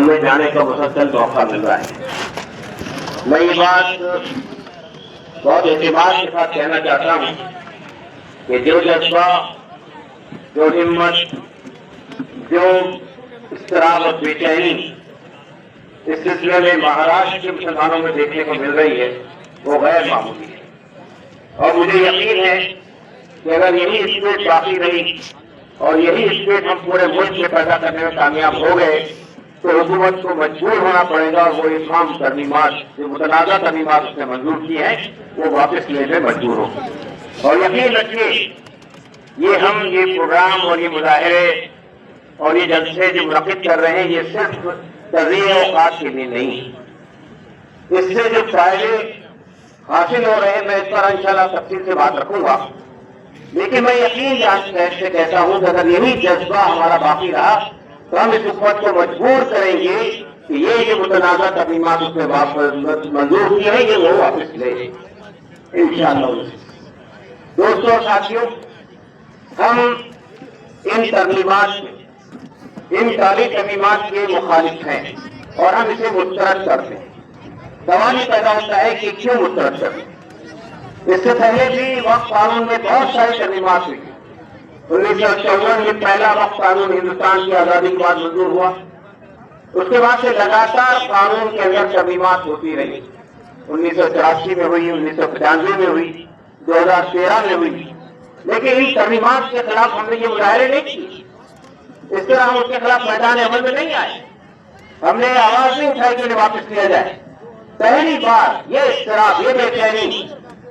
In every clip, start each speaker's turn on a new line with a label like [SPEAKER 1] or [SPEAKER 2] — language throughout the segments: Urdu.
[SPEAKER 1] میں جانے کا مسلسل موقع مل رہا ہے۔ میں یہ بات بہت اعتماد کے ساتھ کہنا چاہتا ہوں کہ جو جذبہ، جو ہمت، جو اضطراب اور بے چینی اس سلسلے میں مہاراشٹر کے مسلمانوں میں دیکھنے کو مل رہی ہے وہ غیر معمولی ہے، اور مجھے یقین ہے کہ اگر یہی اسپرٹ باقی رہی اور یہی اسپرٹ ہم پورے ملک میں پیدا کرنے میں کامیاب ہو گئے تو حکومت کو مجبور ہونا پڑے گا اور وہ تمام ترمیمات، جو متنازع ترمیمات اس نے منظور کی ہیں، وہ واپس لینے مجبور ہوگی۔ اور یقین رکھیے یہ پروگرام اور یہ مظاہرے اور یہ جلسے جو منعقد کر رہے ہیں، یہ صرف تضییع اوقات کے لیے نہیں، اس سے جو فائدے حاصل ہو رہے ہیں میں اس پر انشاءاللہ تفصیل سے بات رکھوں گا، لیکن میں یقین سے کہتا ہوں کہ اگر یہی جذبہ ہمارا باقی رہا تو ہم اس حکومت کو مجبور کریں گے کہ یہ جو متنازع ترمیمات اس نے منظور کی ہے یہ وہ واپس لے انشاءاللہ۔ دوستوں اور ساتھیوں، ہم ان ترمیمات ان کالی ترمیمات کے مخالف ہیں اور ہم اسے مسترد کرتے ہیں۔ سوال یہ پیدا ہوتا ہے کہ کیوں مسترد کرتے ہیں؟ اس سے پہلے بھی وقف قانون میں بہت ساری ترمیمات ہوئی۔ 1954 میں پہلا وقف قانون ہندوستان کی آزادی کے بعد منظور ہوا، اس کے بعد سے لگاتار قانون کے اندر ترمیمات ہوتی رہی۔ 1984 میں ہوئی، 1995 میں ہوئی، 2013 میں ہوئی، لیکن ان ترمیمات کے خلاف ہم نے یہ مظاہرے نہیں کیے، اس طرح ہم اس کے خلاف میدان عمل میں نہیں آئے، ہم نے آواز نہیں اٹھائی کہ انہیں واپس لیا جائے۔ پہلی بار یہ اضطراب، یہ بے چینی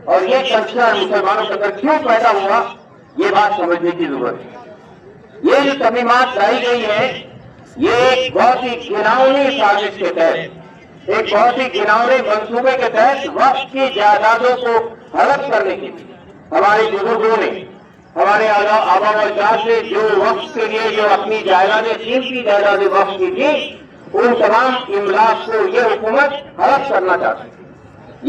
[SPEAKER 1] اور یہ کنسرن مسلمانوں کے اندر کیوں پیدا ہوا، یہ بات سمجھنے کی ضرورت ہے۔ یہ جو ترمیمات لائی گئی ہے یہ ایک بہت ہی گھناؤنی سازش کے تحت، ایک بہت ہی گھناؤنے منصوبے کے تحت وقف کی جائیدادوں کو ہڑپ کرنے کے لیے ہمارے بزرگوں نے، ہمارے آبا و اجداد نے جو وقف کے لیے جو اپنی جائیدادیں، قیمتی جائیدادیں وقف کی تھی، ان تمام املاک کو یہ حکومت ہڑپ کرنا چاہتی ہے۔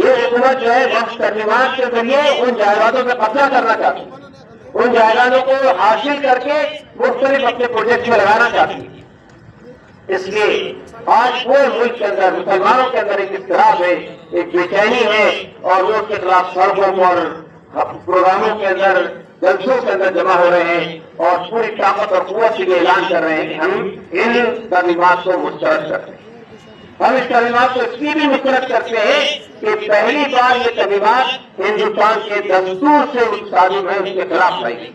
[SPEAKER 1] یہ حکومت جو ہے وقف ترمیمات کے ذریعے ان جائیدادوں پہ قبضہ کرنا چاہتی ہے، ان جائیدادوں کو حاصل کر کے مختلف اپنے پروجیکٹ میں لگانا چاہتی ہے۔ اس لیے آج پورے ملک کے اندر مسلمانوں کے اندر ایک اضطراب ہے، ایک بے چینی ہے، اور وہ اس کے خلاف سڑکوں پر، پروگراموں کے اندر، جلسوں کے اندر جمع ہو رہے ہیں اور پوری طاقت اور قوت سے یہ اعلان کر رہے ہیں کہ ہم ان ترمیمات کو مسترد کرتے ہیں۔ ہم اس ترمیمات کو اس لیے بھی مسترد کرتے ہیں کہ پہلی بار یہ ترمیمات ہندوستان کے دستور سے صادم ہے، اس کے خلاف لائی گئی۔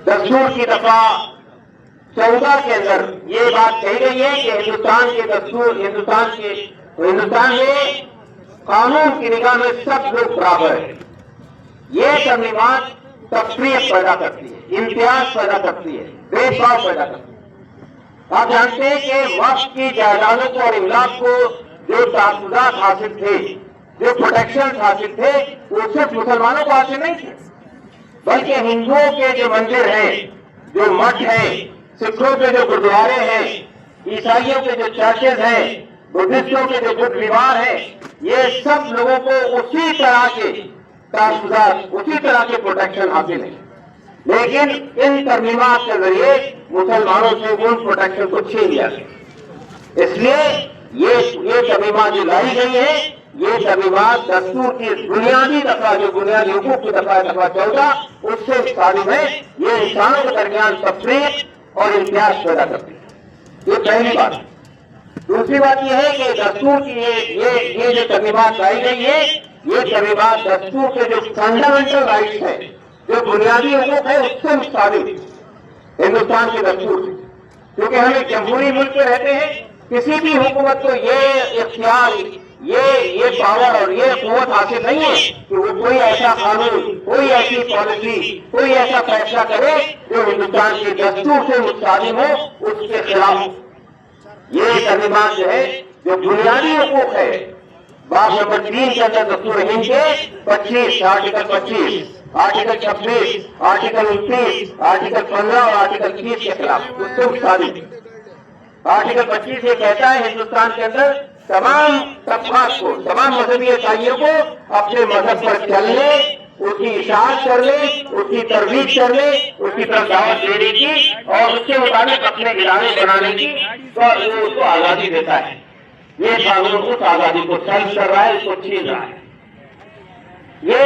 [SPEAKER 1] دستور کی دفعہ 14 کے اندر یہ بات کہی گئی ہے کہ ہندوستان کے دستور، ہندوستان میں قانون کی نگاہ میں سب لوگ برابر ہیں۔ یہ ترمیمات تفریق پیدا کرتی ہے، امتیاز پیدا کرتی ہے، بے بھاؤ پیدا کرتی ہے۔ آپ جانتے ہیں کہ وقف کی جائیدادوں کو اور املاک کو جو تحفظات حاصل تھے، جو پروٹیکشن حاصل تھے، وہ صرف مسلمانوں کو حاصل نہیں تھے، بلکہ ہندوؤں کے جو مندر ہیں، جو مٹھ ہیں، سکھوں کے جو گردوارے ہیں، عیسائیوں کے جو چرچز ہیں، بدھسٹوں کے جو بدھ وہار ہیں، یہ سب لوگوں کو اسی طرح کے تحفظات، اسی طرح کے پروٹیکشن حاصل ہیں، لیکن ان ترمیمات کے ذریعے مسلمانوں سے ان پروٹیکشن کو چھین لیا گیا۔ اس لیے یہ ترمیمات جو لائی گئی ہیں، یہ ترمیمات دستور کی بنیادی دفعہ، جو بنیادی حقوق کی دفعہ 14 اس سے صادم ہے۔ یہ انسانوں کے درمیان تفریق اور امتیاز پیدا کرتی ہے، یہ پہلی بات ہے۔ دوسری بات یہ ہے کہ دستور کی یہ جو ترمیمات لائی گئی ہے، یہ ترمیمات دستور کے جو فنڈامنٹل رائٹس ہیں، جو بنیادی حقوق ہیں، اس سے صادم ہندوستان کے دستور سے، کیونکہ ہم ایک جمہوری ملک میں رہتے ہیں۔ کسی بھی حکومت کو یہ اختیار، یہ پاور اور یہ قوت حاصل نہیں ہے کہ وہ کوئی ایسا قانون، کوئی ایسی پالیسی، کوئی ایسا فیصلہ کرے جو ہندوستان کے دستور سے متصادم ہو، اس کے خلاف۔ یہ ترمیمات جو ہے، جو بنیادی حقوق ہے، باب نمبر 3 کے اندر دستور ہند کے 25، آرٹیکل 25، آرٹیکل 26، آرٹیکل 29، آرٹیکل 15 اور آرٹیکل 30 کے خلاف اس سے متصادم۔ آرٹیکل 25 یہ کہتا ہے ہندوستان کے اندر تمام طبقات کو، تمام مذہبی عیسائیوں کو اپنے مذہب پر چلنے اس کی اشاعت کر لے، اس کی ترویج کر لے، اس کی طرف دعوت دینے کی اور اس کے مطابق اپنے ادارے بنانے کی، تو وہ اس کو آزادی دیتا ہے۔ یہ قانون اس آزادی کو سلب کر رہا ہے، اس کو چھین رہا ہے۔ یہ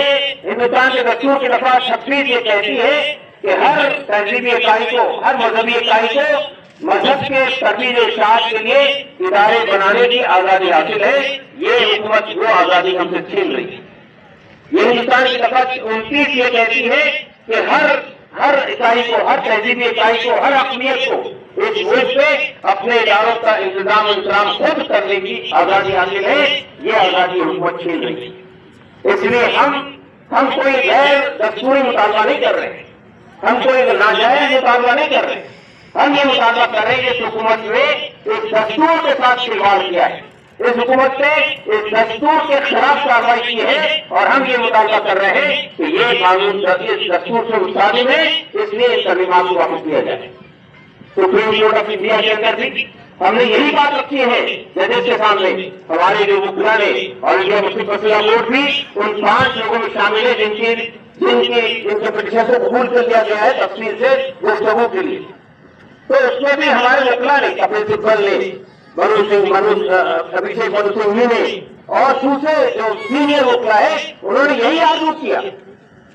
[SPEAKER 1] ہندوستان کے دستور کی دفعہ 26 یہ کہتی ہے کہ ہر تہذیبی اکائی کو، ہر مذہبی اکائی کو مذہب کے ترویج و اشاعت کے لیے ادارے بنانے کی آزادی حاصل ہے۔ یہ حکومت وہ آزادی ہم سے چھین رہی ہے۔ یہ ہندوستان کی دفعہ 29 یہ کہتی ہے کہ ہر اکائی کو، ہر تہذیبی اکائی کو، ہر اقلیت کو اس ملک پہ اپنے اداروں کا انتظام و انتظام خود کرنے کی آزادی حاصل ہے۔ یہ آزادی حکومت چھین رہی ہے۔ اس لیے ہم کوئی غیر دستوری مطالبہ نہیں کر رہے، ہم کوئی ناجائز مطالبہ نہیں کر رہے، ہم یہ مطالبہ کر رہے ہیں کہ اس حکومت نے اس دستور کے ساتھ کھلواڑ کیا ہے، اس حکومت نے اس دستور کے خلاف کارروائی کی ہے، اور ہم یہ مطالبہ کر رہے ہیں کہ یہ قانون اس دستور سے مصادم ہے، اس لیے ان ترمیمات کو واپس لیا جائے۔ سپریم کورٹ آف انڈیا کے اندر بھی ہم نے یہی بات رکھی ہے ججز کے سامنے۔ ہمارے جو وکلا نے اور انڈیا مسلم فیصلہ کورٹ بھی ان 5 لوگوں میں شامل ہے جن کے پٹیشن کو قبول کر لیا گیا ہے تفصیل سے گفتگو کے لیے۔ تو اس میں بھی ہمارے وکلا نے، کپل سبل نے، ابھیشیک منو سنگھ نے اور دوسرے جو سینئر وکلا ہے، انہوں نے یہی آرگو کیا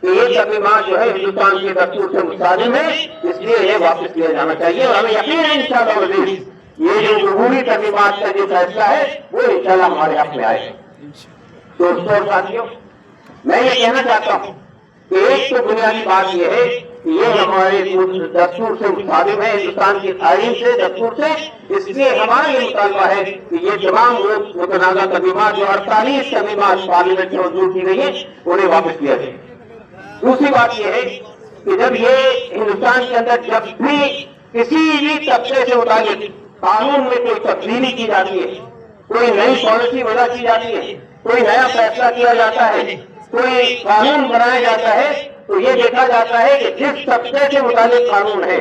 [SPEAKER 1] کہ یہ ترمیمات جو ہے ہندوستان کے دستور سے مصادم ہے، اس لیے یہ واپس لیا جانا چاہیے، اور ہمیں یقین ہے انشاءاللہ العزیز یہ جو جمہوری ترمیمات کا جو فیصلہ ہے وہ انشاءاللہ ہمارے حق میں آئے گا۔ دوستوں اور ساتھیوں، میں یہ کہنا چاہتا ہوں کہ ایک تو بنیادی بات یہ ہے کہ یہ ہمارے دستور سے مصادم ہے، ہندوستان کی آئین سے، دستور سے، اس لیے ہمارا یہ مطالبہ ہے کہ یہ تمام متنازع ترمیمات جو 48 ترمیمات پارلیمنٹ میں منظور کی گئی ہیں انہیں واپس لیا جائے۔ دوسری بات یہ ہے کہ جب یہ ہندوستان کے اندر جب بھی کسی بھی طبقے سے متعلق قانون میں کوئی تبدیلی کی جاتی ہے، کوئی نئی پالیسی وضع کی جاتی ہے، کوئی نیا فیصلہ کیا جاتا ہے، کوئی قانون بنایا جاتا ہے، تو یہ دیکھا جاتا ہے کہ جس طبقے سے متعلق قانون ہے،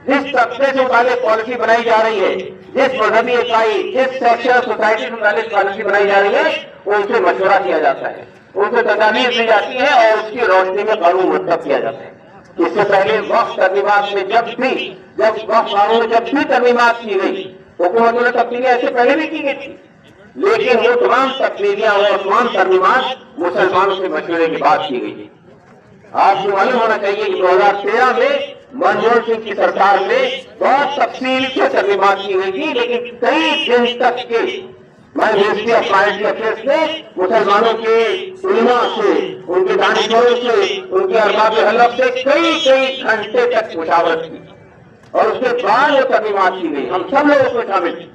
[SPEAKER 1] جس طبقے سے متعلق پالیسی بنائی جا رہی ہے، جس مذہبی اکائی، جس سیکشن سوسائٹی سے متعلق پالیسی بنائی جا رہی ہے، ان سے مشورہ کیا جاتا ہے، ان سے تجاویز دی جاتی ہے اور اس کی روشنی میں قانون مرتب کیا جاتا ہے۔ اس سے پہلے وقف ترمیمات میں جب وقف قانون میں جب بھی ترمیمات کی گئی، حکومتوں نے تبدیلیاں ایسے پہلے بھی کی گئی تھی، لیکن وہ تمام تبدیلیاں اور تمام ترمیمات مسلمانوں سے مشورے کے بعد کی گئی تھی۔ آپ کو معلوم ہونا چاہیے کہ 2013 میں منموہن سنگھ کی سرکار میں بہت تفصیل سے ترمیمات کی گئی تھی، لیکن کئی دن تک کے منسٹری آف مائنڈری افیئرس نے مسلمانوں کے علماء سے، ان کے دانشوروں سے، ان کے ارباب حلف سے کئی گھنٹے تک مشاورت کی، اور اس کے بعد وہ ترمیمات کی گئی۔ ہم سب لوگ اس میں شامل تھے،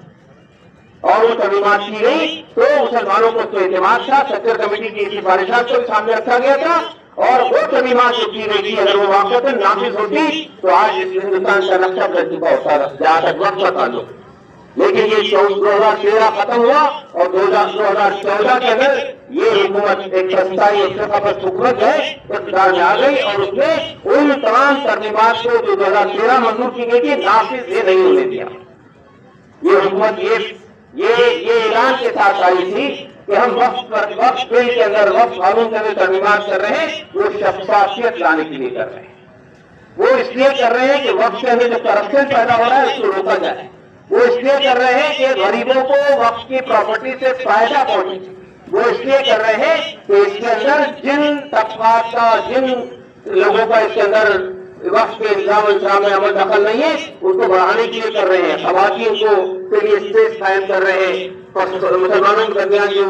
[SPEAKER 1] اور وہ ترمیمات کی گئی تو مسلمانوں کو اس کو اعتماد تھا، سیکٹر کمیٹی کی سفارشات کو سامنے رکھا گیا تھا، اور وہ ترمیمات جو کی گئی تھی اگر وہ واقعتاً نافذ ہوتی تو آج ہندوستان کا نقشہ بدل چکا ہوتا تھا جہاں تک وقت کا تعلق۔ لیکن یہ 2013 ختم ہوا اور 2014 کے اندر یہ حکومت ایک سستائی اور ثقافت حکومت ہے اقتدار میں آ گئی، اور اس نے ان تمام ترمیمات کو جو 2013 منظور کی گئی تھی نافذ یہ نہیں ہونے دیا۔ یہ حکومت یہ اعلان کے ساتھ آئی تھی کہ ہم وقف بل کے اندر، وقف قانون کے اندر ترمیمات کر رہے ہیں، وہ شفافیت لانے کے لیے کر رہے ہیں، وہ اس لیے کر رہے ہیں کہ وقف کے اندر جو کرپشن پیدا ہو رہا ہے اس کو روکا جائے، وہ اس لیے کر رہے ہیں کہ غریبوں کو وقف کی پراپرٹی سے فائدہ پہنچے، وہ اس لیے کر رہے ہیں کہ اس کے اندر جن طبقات کا، جن لوگوں کا اس کے اندر وقف کے انتظام و انتظام میں عمل دخل نہیں ہے ان کو بڑھانے کے لیے کر رہے ہیں، خواتین کو کے لیے اسپیس قائم کر رہے ہیں، مسلمانوں کے درمیان جو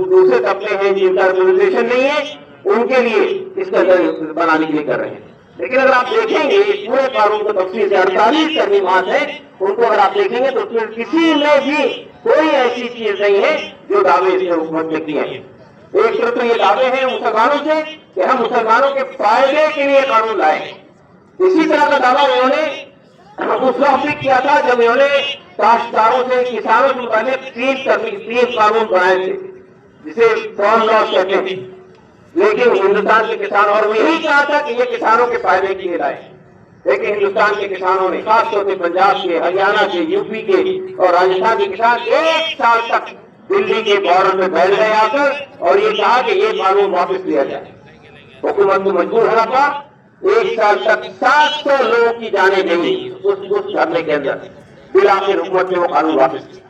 [SPEAKER 1] دوسرے طبقے ہیں جن کا ریپرزنٹیشن نہیں ہے ان کے لیے اس کا بنانے کے لیے کر رہے ہیں۔ لیکن اگر آپ دیکھیں گے اس پورے قانون کو تفصیل سے 48 ترمیمات ہیں، ان کو اگر آپ دیکھیں گے تو اس میں کسی میں بھی کوئی ایسی چیز نہیں ہے جو دعوے اس نے حکومت میں کیے ہیں۔ ایک طرف تو یہ دعوے ہیں مسلمانوں سے کہ ہم مسلمانوں کے فائدے کے لیے قانون لائے، اسی طرح کا دعویٰ انہوں نے اس وقت بھی کیا تھا جب انہوں نے کاشتکاروں سے، کسانوں سے متعلق 3 قانون بنائے تھے جسے فارم لاز کہتے ہیں، لیکن ہندوستان کے کسانوں، اور یہی کہا تھا کہ یہ کسانوں کے فائدے کے لیے لائے، لیکن ہندوستان کے کسانوں نے، خاص طور سے پنجاب کے، ہریانہ کے، یو پی کے اور راجستھان کے کسان 1 سال تک دلی کے بارڈر میں بیٹھ گئے آ کر اور یہ کہا کہ یہ قانون واپس لیا جائے. حکومت کو مجبور ہونا پڑا. 1 سال تک 700 لوگوں کی جانیں گئی اس دھرنے کے اندر. بالآخر حکومت نے وہ قانون واپس کیا.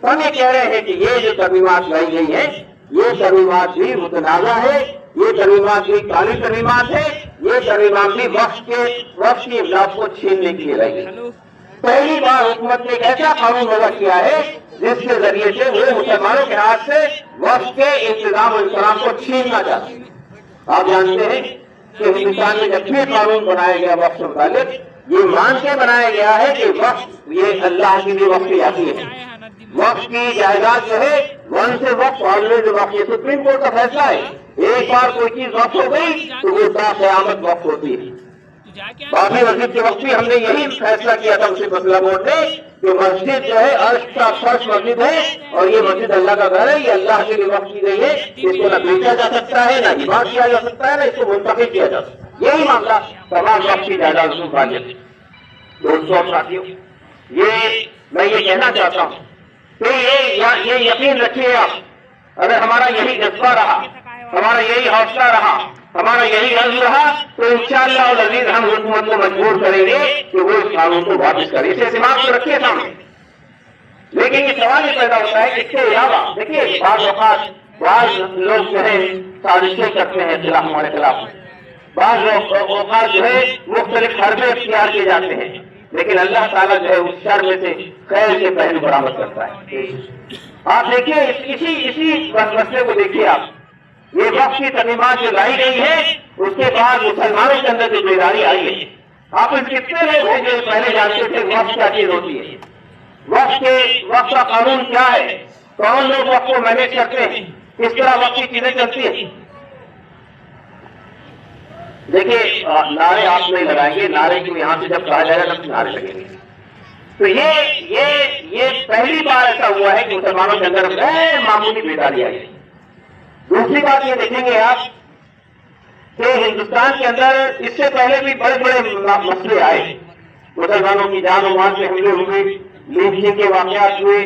[SPEAKER 1] ہم یہ کہہ رہے ہیں کہ یہ جو ترمیمات لائی گئی ہیں یہ ترمیمات بھی متنازع ہے. یہ ترمیمات بھی کالی ترمیمات ہے. یہ ترمیمات بھی وقت کی املاک کو چھیننے کے لیے لائی گئی. پہلی بار حکومت نے ایک ایسا قانون وضع کیا ہے جس کے ذریعے سے وہ مسلمانوں کے ہاتھ سے وقت کے انتظام و انتظام کو چھیننا چاہتے ہیں. آپ جانتے ہیں کہ ہندوستان میں جب بھی قانون بنایا گیا وقت سے متعلق یہ مان کے بنایا گیا ہے کہ وقت یہ اللہ کے لیے وقت کی آتی ہے. وقت کی جائیداد جو ہے ون سے وقت آلویز وقت. یہ سپریم کورٹ کا فیصلہ ہے. ایک بار کوئی چیز وقت ہو گئی تو وہ تا قیامت وقت ہوتی ہے. باقی مسجد کے وقت بھی ہم نے یہی فیصلہ کیا تھا مسلم مسئلہ بورڈ نے کہ مسجد جو ہے عرش کا فرش مسجد ہے اور یہ مسجد اللہ کا گھر ہے. یہ اللہ کے لیے وقت کی گئی ہے. اس کو نہ بیچا جا سکتا ہے نہ ہبا کیا جا سکتا ہے نہ اس کو منتقل کیا جا سکتا ہے. یہی معاملہ تمام وقت کی جائیداد سے متعلق ہے. دوستوں اور ساتھیوں میں یہ کہنا چاہتا ہوں کہ یہ یقین رکھیے آپ اگر ہمارا یہی جذبہ رہا ہمارا یہی حوصلہ رہا ہمارا یہی عزم رہا تو انشاءاللہ العزیز ہم حکومت کو مجبور کریں گے کہ وہ اس قانون کو واپس کرے. اسے دماغ میں رکھیے سامنے. لیکن یہ سوال یہ پیدا ہوتا ہے کہ اس کے علاوہ دیکھیے بعض لوگ جو ہے سازشیں کرتے ہیں خلاف ہمارے خلاف. بعض اوقات جو ہے مختلف حربے اختیار کیے جاتے ہیں لیکن اللہ تعالیٰ جو ہے اس شر میں سے خیر کے پہلو برآمد کرتا ہے. آپ دیکھیے اسی مسئلے کو دیکھیے. آپ یہ وقت کی ترمیمات جو لائی گئی ہے اس کے بعد مسلمانوں کے اندر جو بیداری آئی ہے. آپ اس کتنے لوگ ہیں جو پہلے جانتے تھے وقت کیا چیز ہوتی ہے. وقت کا قانون کیا ہے. کون لوگ وقت کو مینیج کرتے ہیں. کس طرح وقت کی چیزیں چلتی ہیں. دیکھیے نعرے آپ نہیں لگائیں گے. نعرے کی یہاں سے جب کہا جائے گا تب نعرے لگیں گے. تو یہ پہلی بار ایسا ہوا ہے کہ مسلمانوں کے اندر غیر معمولی بیداری آئی. دوسری بات یہ دیکھیں گے آپ کہ ہندوستان کے اندر اس سے پہلے بھی بڑے بڑے مسئلے آئے. مسلمانوں کی جان و مال پہ حملے ہوئے, لوٹنے کے واقعات ہوئے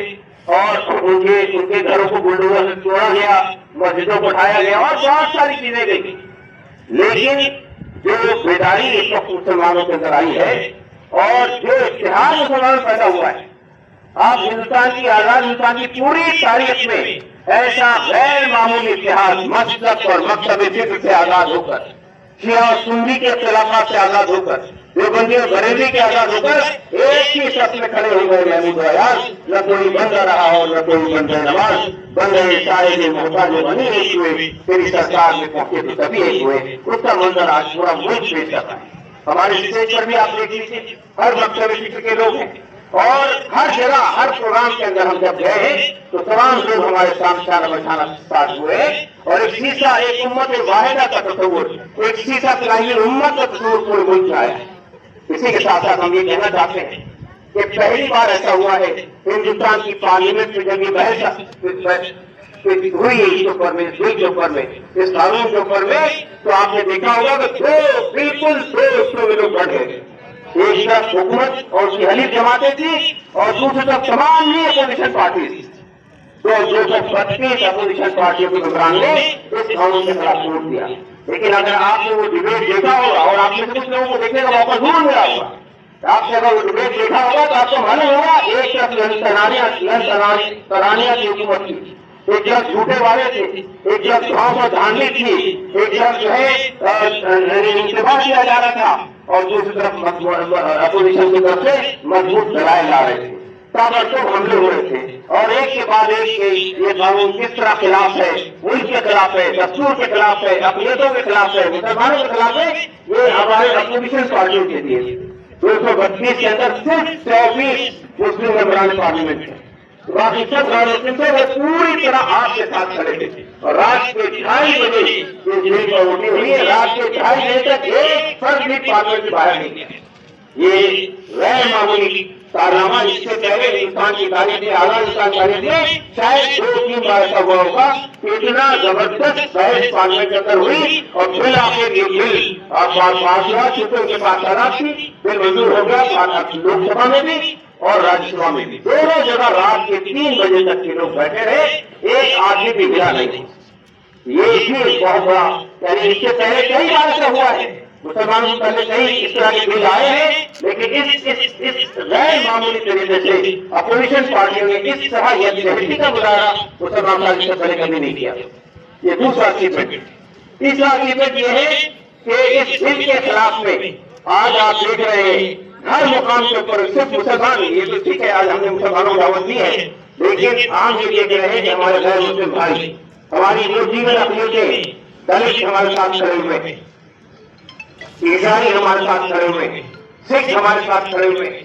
[SPEAKER 1] اور ان کے گھروں کو بلڈوزر سے توڑا گیا, مسجدوں کو اٹھایا گیا اور بہت ساری چیزیں گئی. لیکن جو بیداری اس وقت مسلمانوں کے اندر آئی ہے اور جو اتحاد مسلمانوں پیدا ہوا ہے, آپ ہندوستان کی آزاد ہندوستان کی پوری تاریخ میں ایسا غیر معمولی اتحاد مسلک اور مکتب فکر سے آزاد ہو کر, شیعہ اور سنی کے اختلافات سے آزاد ہو کر, دیوبندی اور بریلوی کے آزاد ہو کر ایک ہی شخص میں کھڑے ہو گئے محمود عیاض. نہ کوئی بندہ رہا اور نہ کوئی بندہ نواز. بندے شاہد محتاج بنی ایک ہوئے, تیری سرکار میں پہنچے تو سبھی ایک ہوئے. اس کا منظر آج پورا ملک پیش کر رہا ہے. ہمارے اسٹیج پر بھی آپ دیکھ لیجیے ہر مکتب فکر کے لوگ ہیں اور ہر جگہ ہر پروگرام کے اندر ہم جب گئے ہیں تو تمام لوگ ہمارے سامنے شانہ بشانہ ساتھ ہوئے اور ایک سیسا ایک امت واحدہ کا تصور, ایک سیسا فلاحی امت کا تصور پورے ملک میں آیا ہے. اسی کے ساتھ ساتھ ہم یہ کہنا چاہتے ہیں کہ پہلی بار ایسا ہوا ہے ہندوستان کی پارلیمنٹ میں جب یہ بحث ہوئی اس اوپر میں اس قانون کے اوپر میں تو آپ نے دیکھا ہوگا کہ بالکل دو حصوں میں لوگ بڑھ گئے. ایک طرف حکومت اور اس کی حلیف جماعتیں تھیں اور دوسری طرف تمام ہی اپوزیشن پارٹیز تھی. تو 232 اپوزیشن پارٹیوں کے ممبران نے اس قانون کے خلاف ووٹ دیا. لیکن اگر آپ نے وہ ڈبیٹ دیکھا ہوگا اور آپ نے کچھ لوگوں کو دیکھنے کا موقع ضرور ملا ہوگا, آپ نے اگر وہ ڈبیٹ دیکھا ہوگا تو آپ کو معلوم ہوگا ایک طرف ترانیہ کی حکومت تھی, ایک طرف جھوٹے والے تھے, ایک طرف گھاس اور دھاندلی تھی, ایک طرف جو ہے انتباہ کیا جا رہا تھا اور دوسری طرف اپوزیشن کی طرف سے مضبوط دلائل لا رہے تھے. تابڑتوڑ حملے ہو رہے تھے اور ایک کے بعد ایک یہ قانون کس طرح خلاف ہے, ملک کے خلاف ہے, دستور کے خلاف ہے, اقلیتوں کے خلاف ہے, مسلمانوں کے خلاف ہے. یہ ہمارے اپوزیشن پارٹیوں کے لیے 232 کے اندر صرف 24 مسلم ممبران پارلیمنٹ ہیں. باقی سب غیر مسلم تھے, وہ پوری طرح آپ کے ساتھ کھڑے تھے اور رات کے 2:30 بجے یہ جیل پر ووٹنگ ہوئی ہے. رات کے 2:30 بجے تک ایک فرد بھی پارلیمنٹ سے باہر نہیں گیا. یہ غیر معمولی کارنامہ اس سے پہلے ہندوستان کی تاریخ میں, اعلیٰ ہندوستان کی تاریخ میں شاید 2-3 بار ایسا ہوا ہوگا کہ اتنا زبردست بحث پارلیمنٹ کے اندر ہوئی اور بالآخر یہ بل پاس ہوا. چونکہ ان کے پاس شراب تھی, بل منظور ہو گیا لوک سبھا میں بھی اور راجیہ سبھا میں بھی دونوں جگہ رات کے 3 بجے تک کے لوگ بیٹھے رہے، ایک آدمی بھی ملا نہیں۔ یہ بھی بہت بڑا، یعنی اس سے پہلے کئی بار ایسا ہوا ہے، مسلمانوں سے پہلے کئی اس طرح کے بل آئے ہیں، لیکن اس غیر معمولی طریقے سے اپوزیشن پارٹیوں نے اس طرح یکجہتی کا مظاہرہ مسلمان سے پہلے کبھی نہیں کیا۔ یہ دوسرا اچیومنٹ۔ تیسرا اچیومنٹ یہ ہے کہ اس بل کے خلاف میں آج آپ دیکھ رہے ہیں ہر مقام کے اوپر صرف مسلمان، یہ تو ٹھیک ہے آج ہم نے مسلمانوں کو دعوت دی ہے، لیکن عام یہ دیکھ رہے ہیں کہ ہمارے غیر مسلم بھائی، ہماری جو دیگر اقلیتیں، دلت ہمارے ساتھ کھڑے ہوئے ہیں، عیسائی ہمارے ساتھ کھڑے ہوئے ہیں، سکھ ہمارے ساتھ کھڑے ہوئے ہیں،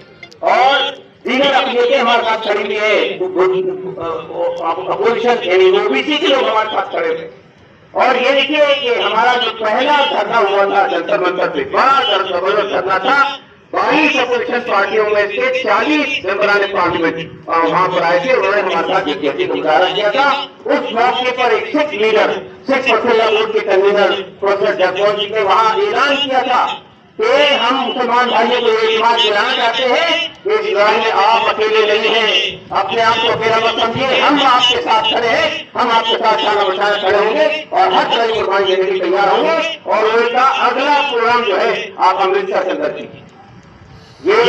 [SPEAKER 1] اور دیگر اقلیتیں ہمارے ساتھ کھڑی ہوئی ہیں، اپوزیشن یعنی OBC کے لوگ ہمارے ساتھ کھڑے ہوئے ہیں۔ اور یہ دیکھیے کہ ہمارا جو پہلا دھرنا ہوا تھا جنتر منتر پہ، بڑا دھرنا تھا، 22 اپوزیشن پارٹیوں میں سے 40 ممبران پارلیمنٹ وہاں پر آئے تھے، انہوں نے ہمارے ساتھ یکجہتی کا مظاہرہ کیا تھا۔ اس موقع پر ایک سکھ لیڈر، سکھ پرسنل بورڈ کے کنوینر پروفیسر جگموہن جی نے وہاں اعلان کیا تھا کہ ہم مسلمان بھائیوں کو یہ اعتماد دلانا چاہتے ہیں کہ اس لڑائی میں آپ اکیلے نہیں ہیں، اپنے آپ کو اکیلا مت سمجھیے، ہم آپ کے ساتھ کھڑے ہیں، ہم آپ کے ساتھ شانہ بشانہ کھڑے ہوں گے اور ہر طرح کی قربانی دینے کے لیے تیار ہوں گے۔ اور ان کا اگلا پروگرام جو ہے آپ امرتسر کے اندر کیجیے۔ یہ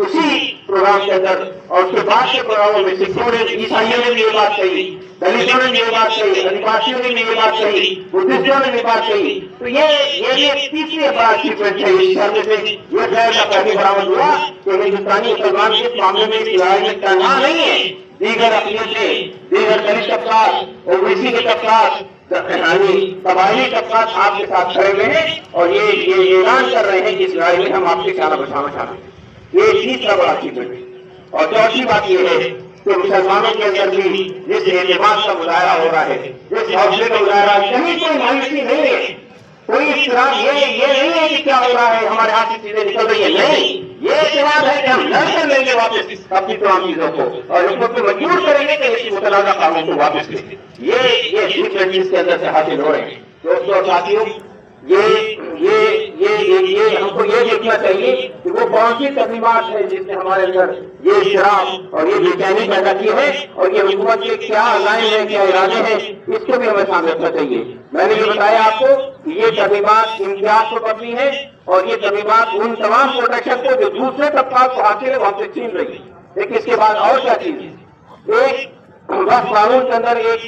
[SPEAKER 1] اسی پروگرام کے اندر اور اس کے بعد کے پروگراموں میں سکھوں نے، عیسائیوں نے بھی یہ بات کہی، دلتوں نے بھی یہ بات کہی، آدیواسیوں نے بھی یہ بات کہی، بدھسٹوں نے بھی بات کہی۔ تو یہ ایک تیسری بڑا اچیومنٹ ہے اس شہر میں سے یہ خیر کا پہلی برآمد ہوا کہ ہندوستانی مسلمان اس معاملے میں اس لڑائی میں تنہا نہیں ہے، دیگر اقلیتیں، دیگر دلت طبقات، OBC کے طبقات، قبائلی طبقات آپ کے ساتھ کھڑے ہوئے ہیں اور یہ اعلان کر رہے ہیں کہ اس لڑائی میں ہم آپ کے شانہ بشانہ شامل ہیں۔ یہ تیسرا بڑا اچیومنٹ ہے۔ اور چوتھی بات یہ ہے کہ مسلمانوں کے اندر بھی جس اعتماد کا مظاہرہ ہو رہا ہے، جس حوصلے کا مظاہرہ، کہیں کوئی مایوسی نہیں ہے، کوئی اس طرح یہ نہیں ہے کہ کیا ہو رہا ہے ہمارے ہاتھ سے چیزیں نکل رہی ہیں، نہیں، یہ اعتماد ہے کہ ہم لڑ کر لیں گے واپس اپنی تمام چیزوں کو اور اس کو مجبور کریں گے کہ اس متنازع قانون کو واپس لیں۔ یہ اچیومنٹ اس کے اندر سے حاصل ہو رہے ہیں۔ دوستوں اور ساتھیوں، یہ ہم کو یہ دیکھنا چاہیے کہ وہ کون سی ترمیمات ہے جس نے ہمارے اندر یہ اضطراب اور یہ بے چینی پیدا کی ہے، اور یہ حکومت کے کیا عزائم ہے، کیا ارادے ہیں، اس کو بھی ہمیں سامنے رکھنا چاہیے۔ میں نے یہ بتایا آپ کو کہ یہ ترمیمات امتیاز کو مبنی ہے اور یہ ترمیمات ان تمام پروٹیکشن کو جو دوسرے طبقات کو حاصل ہے وہ ہم سے چھین رہی ہے۔ لیکن اس کے بعد اور کیا چیز ہے، ایک وقت قانون کے اندر ایک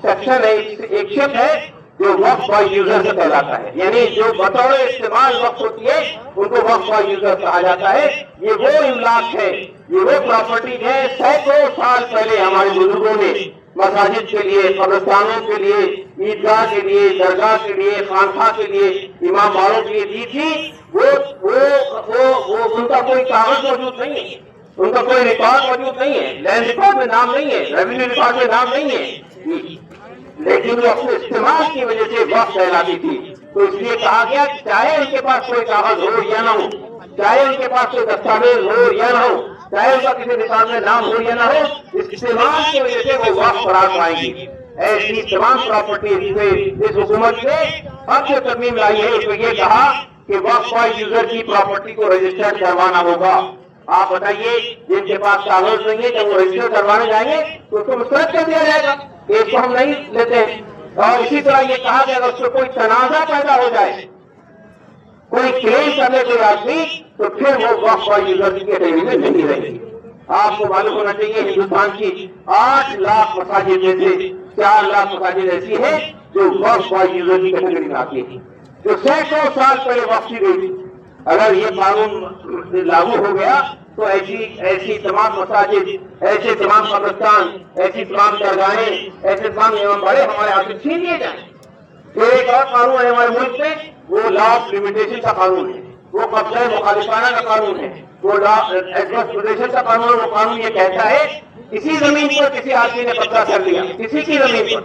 [SPEAKER 1] سیکشن ہے، ایک شرط ہے جو وقف بائی یوزر سے کہلاتا ہے، یعنی جو بطور استعمال وقف ہوتی ہے ان کو وقف بائی یوزر کہا جاتا ہے۔ یہ وہ املاک ہے، یہ وہ پراپرٹی ہے، سینکڑوں سال پہلے ہمارے بزرگوں نے مساجد کے لیے، قبرستانوں کے لیے، عیدگاہ کے لیے، درگاہ کے لیے، خانقاہ کے لیے، امام باڑوں کے لیے دی تھی۔ وہ ان کا کوئی کاغذ موجود نہیں ہے، ان کا کوئی ریکارڈ موجود نہیں ہے، لینڈ ریکارڈ میں نام نہیں ہے، ریونیو ریکارڈ میں نام نہیں ہے، لیکن وہ اپنے استعمال کی وجہ سے وقف کہلاتی تھی۔ تو اس لیے کہا گیا کہ چاہے ان کے پاس کوئی کاغذ ہو یا نہ ہو، چاہے ان کے پاس کوئی دستاویز ہو یا نہ ہو، چاہے ان کا کسی ریکارڈ میں نام ہو یا نہ ہو، استعمال کی وجہ سے وہ وقف قرار پائیں گی۔ ایسی تمام پراپرٹی پہ اس حکومت نے اب جو ترمیم لائی ہے اس میں یہ کہا کہ وقف بائی یوزر کی پراپرٹی کو رجسٹرڈ کروانا ہوگا۔ آپ بتائیے جن کے پاس کاغذ نہیں ہے جب وہ رجسٹر کروانے جائیں گے تو اس کو مسترد کر دیا جائے گا، اس کو ہم نہیں لیتے۔ اور اسی طرح یہ کہا کہ اگر اس کو کوئی تنازع پیدا ہو جائے، کوئی کلیم کرنے کوئی آدمی، تو پھر وہ وقف بائی یوزر کی کیٹیگری میں نہیں رہے گی۔ آپ کو معلوم ہونا چاہیے ہندوستان کی 8 لاکھ مساجد میں سے 4 لاکھ مساجد ایسی ہیں جو وقف بائی یوزر کی کیٹیگری میں آتی ہیں، جو سینکڑوں سال پہلے وقف کی گئی تھی۔ اگر یہ قانون لاگو ہو گیا تو ایسی تمام مساجد، ایسے تمام قبرستان، ایسی تمام درگاہیں، ایسے تمام امام باڑے ہمارے ہاتھ سے چھین لیے جائیں۔ تو ایک اور قانون ہے ہمارے ملک میں، وہ لا آف لمیٹیشن کا قانون ہے، وہ قبضہ مخالفانہ کا قانون ہے، وہ ایڈورس پوزیشن کا قانون ہے۔ وہ قانون یہ کہتا ہے کسی زمین پر کسی آدمی نے قبضہ کر لیا، کسی کی زمین پر،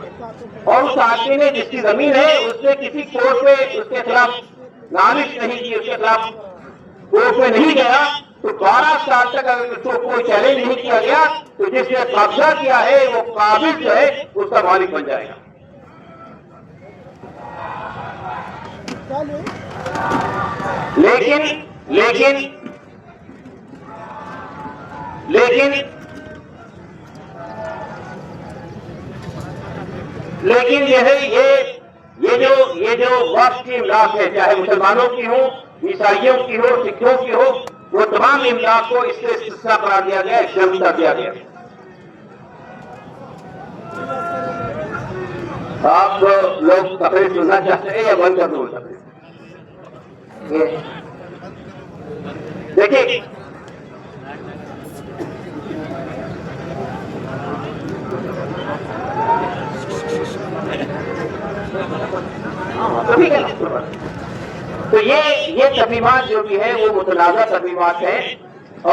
[SPEAKER 1] اور اس آدمی نے جس کی زمین ہے اس نے کسی کورٹ میں اس کے خلاف نالش نہیں کی، اس کے خلاف کورٹ میں نہیں گیا، تو 12 سال تک اگر اس کو کوئی چیلنج نہیں کیا گیا تو جس نے قبضہ کیا ہے وہ قابض جو ہے اس کا مالک بن جائے گا۔ لیکن لیکن یہ جو وقت کی املاک ہے، چاہے مسلمانوں کی ہو، عیسائیوں کی ہو، سکھوں کی ہو، وہ تمام املاک کو اس سے استثناء قرار دیا گیا، ایگزمپٹ کر دیا گیا۔ آپ لوگ تقریر سننا چاہتے ہیں یا بند کر دوں؟ دیکھیے، تو یہ ترمیمات جو بھی ہے وہ متنازع ترمیمات ہیں،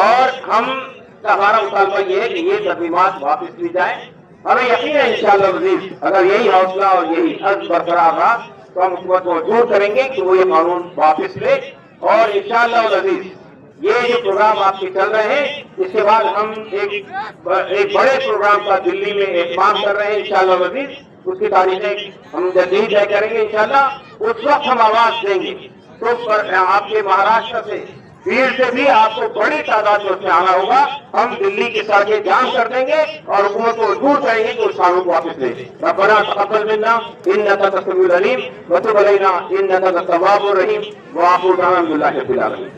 [SPEAKER 1] اور ہمارا مطالبہ یہ ہے کہ یہ ترمیمات واپس لی جائیں۔ ہمیں یقین ہے انشاءاللہ عزیز، اگر یہی حوصلہ اور یہی عزم برقرار رہا تو ہم حکومت کو مجبور کریں گے کہ وہ یہ قانون واپس لے، اور انشاءاللہ عزیز یہ جو پروگرام آپ کے چل رہے ہیں، اس کے بعد ہم ایک بڑے پروگرام کا دلی میں اہتمام کر رہے ہیں انشاءاللہ عزیز۔ اس کی تاریخیں ہم جلدی طے کریں گے انشاءاللہ، اس وقت ہم آواز دیں گے۔ تو آپ کے مہاراشٹر سے، بھیڑ سے بھی آپ کو بڑی تعداد میں اس میں آنا ہوگا۔ ہم دلی کی سڑکیں جام کر دیں گے اور حکومت کو مجبور کریں گے کہ اس قانون کو واپس لے۔ ربنا تقبل منا انک انت السمیع العلیم وتب علینا انک انت التواب الرحیم وآخر دعوانا الحمد للہ رب العالمین۔